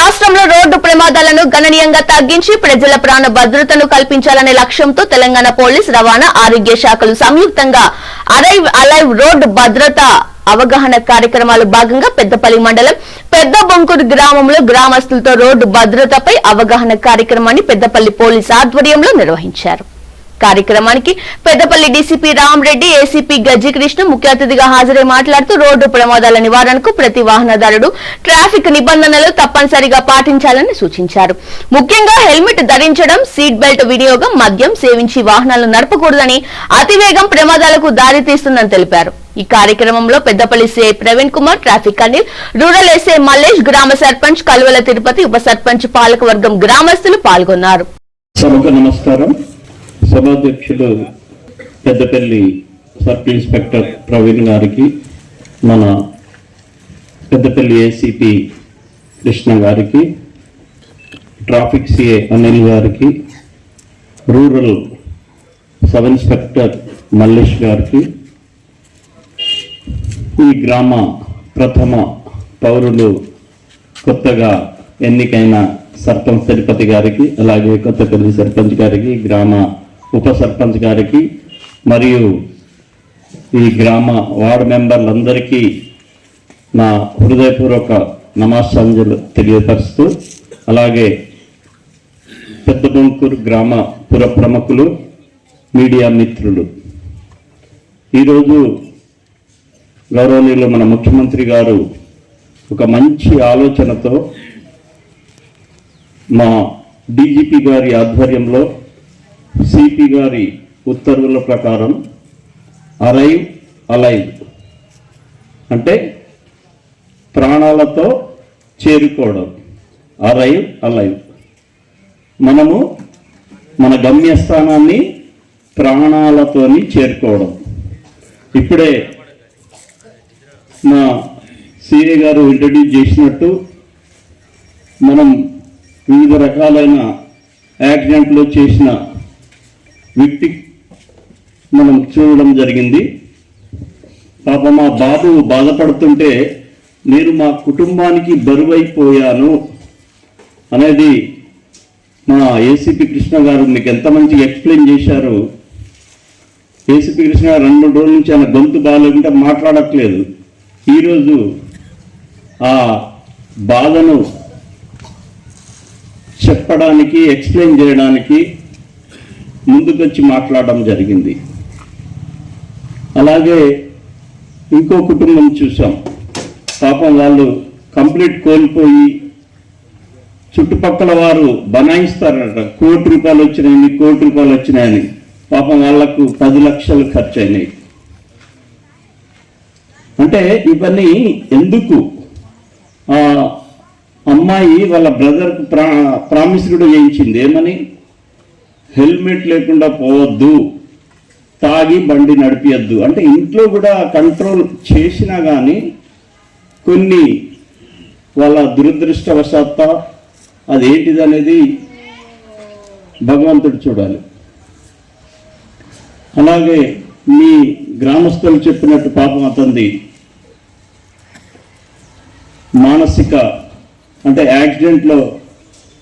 రాష్ట్రంలో రోడ్డు ప్రమాదాలను గణనీయంగా తగ్గించి ప్రజల ప్రాణ భద్రతను కల్పించాలనే లక్ష్యంతో తెలంగాణ పోలీస్, రవాణా, ఆరోగ్య శాఖలు సంయుక్తంగా అరైవ్ అలైవ్ రోడ్డు భద్రత అవగాహన కార్యక్రమాలు భాగంగా పెద్దపల్లి మండలం పెద్ద బొంకూరు గ్రామంలో గ్రామస్తులతో రోడ్డు భద్రతపై అవగాహన కార్యక్రమాన్ని పెద్దపల్లి పోలీస్ ఆధ్వర్యంలో నిర్వహించారు. కార్యక్రమానికి పెద్దపల్లి డీసీపీ రామరెడ్డి, ఏసీపీ గజ్జికృష్ణ ముఖ్య అతిథిగా హాజరై మాట్లాడుతూ రోడ్డు ప్రమాదాల నివారణకు ప్రతి వాహనదారుడు ట్రాఫిక్ నిబంధనలు తప్పనిసరిగా పాటించాలని సూచించారు. ముఖ్యంగా హెల్మెట్ ధరించడం, సీట్ బెల్ట్ వినియోగం, మద్యం సేవించి వాహనాలు నడపకూడదని, అతివేగం ప్రమాదాలకు దారితీస్తుందని తెలిపారు. ఈ కార్యక్రమంలో Peddapalli CI Praveen Kumar, traffic Anil, rural SI Mallesh, గ్రామ సర్పంచ్ కల్వల తిరుపతి, ఉప సర్పంచ్, పాలకవర్గం గ్రామస్తులు పాల్గొన్నారు. నమస్కారం. సభాధ్యక్షులు పెద్దపల్లి సబ్ ఇన్స్పెక్టర్ ప్రవీణ్ గారికి, మన పెద్దపల్లి ఏసీపీ కృష్ణ గారికి, ట్రాఫిక్ సిఏ అనిల్ గారికి, రూరల్ సబ్ ఇన్స్పెక్టర్ మల్లేష్ గారికి, ఈ గ్రామ ప్రథమ పౌరులు కొత్తగా ఎన్నికైన సర్పంచ్ తిరుపతి గారికి, అలాగే కొత్తపల్లి సర్పంచ్ గారికి, గ్రామ ఉప సర్పంచ్ గారికి మరియు ఈ గ్రామ వార్డు మెంబర్లందరికీ నా హృదయపూర్వక నమస్కారాలు తెలియపరుస్తూ, అలాగే పెద్ద బొంకూరు గ్రామ పుర ప్రముఖులు, మీడియా మిత్రులు, ఈరోజు గౌరవనీయులు మన ముఖ్యమంత్రి గారు ఒక మంచి ఆలోచనతో మా డీజీపీ గారి ఆధ్వర్యంలో సిపి గారి ఉత్తర్వుల ప్రకారం అరైవ్ అలైవ్ అంటే ప్రాణాలతో చేరుకోవడం, అరైవ్ అలైవ్, మనము మన గమ్యస్థానాన్ని ప్రాణాలతోని చేరుకోవడం. ఇప్పుడే మా సిఏ గారు ఇంట్రడ్యూస్ చేసినట్టు మనం వివిధ రకాలైన యాక్సిడెంట్లో చేసిన వ్యక్తి మనం చూడడం జరిగింది. పాప మా బాబు బాధపడుతుంటే నేను మా కుటుంబానికి బరువైపోయాను అనేది మా ఏసీపీ కృష్ణ గారు మీకు ఎంత మంచిగా ఎక్స్ప్లెయిన్ చేశారు. ఏసీపీ కృష్ణ గారు 2-3 రోజుల నుంచి ఆయన గొంతు బాగాలేకుంటే మాట్లాడట్లేదు. ఈరోజు ఆ బాధను చెప్పడానికి, ఎక్స్ప్లెయిన్ చేయడానికి ముందుకొచ్చి మాట్లాడడం జరిగింది. అలాగే ఇంకో కుటుంబం చూసాం. పాపం వాళ్ళు కంప్లీట్ కోల్పోయి చుట్టుపక్కల వారు బనాయిస్తారట, ₹1 కోటి వచ్చినాయని, ₹1 కోటి వచ్చినాయని. పాపం వాళ్లకు 10 లక్షలు ఖర్చు అయినాయి. అంటే ఇవన్నీ ఎందుకు? అమ్మాయి వాళ్ళ బ్రదర్కు ప్రామిస్ కూడా చేయించింది. ఏమని? హెల్మెట్ లేకుండా పోవద్దు, తాగి బండి నడిపియద్దు. అంటే ఇంట్లో కూడా కంట్రోల్ చేసినా కానీ కొన్ని వాళ్ళ దురదృష్టవశాత్త అదేంటిది అనేది భగవంతుడు చూడాలి. అలాగే మీ గ్రామస్తులు చెప్పినట్టు పాపం అతనిది మానసిక అంటే యాక్సిడెంట్లో